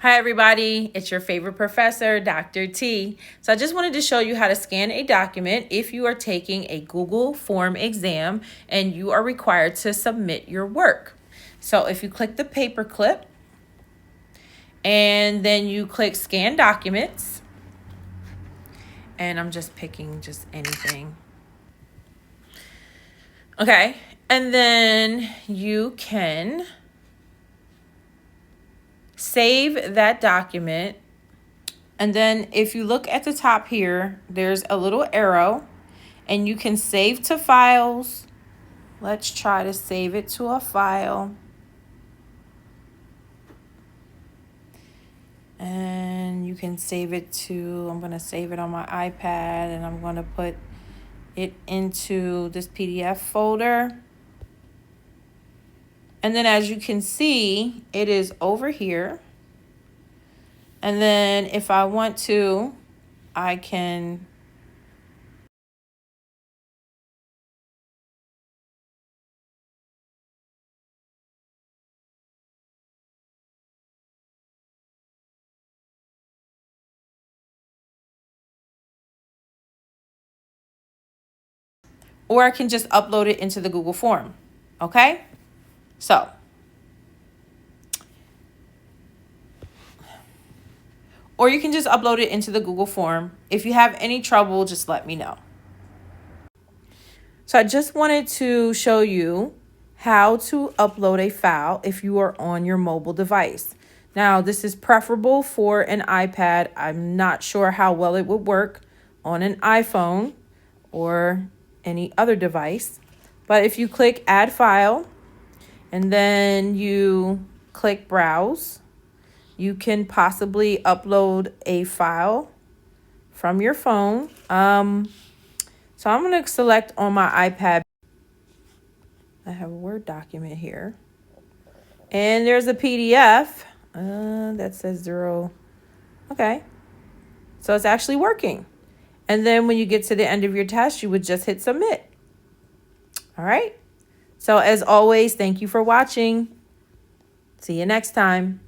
Hi everybody, it's your favorite professor, Dr. T. So I just wanted to show you how to scan a document if you are taking a Google form exam and you are required to submit your work. So if you click the paper clip and then you click scan documents, and I'm just picking just anything. Okay, and then you can save that document. And then if you look at the top here, there's a little arrow and you can save to files. Let's try to save it to a file. And you can save it to, I'm going to save it on my iPad and I'm going to put it into this PDF folder. And then as you can see, it is over here. And then if I want to, I can or I can just upload it into the Google form. Okay? So, or you can just upload it into the Google form. If you have any trouble, just let me know. So I just wanted to show you how to upload a file if you are on your mobile device. Now, this is preferable for an iPad. I'm not sure how well it would work on an iPhone or any other device. But if you click Add File and then you click Browse, you can possibly upload a file from your phone. So I'm going to select on my iPad. I have a Word document here. And there's a PDF that says 0. Okay. So it's actually working. And then when you get to the end of your test, you would just hit submit. All right. So as always, thank you for watching. See you next time.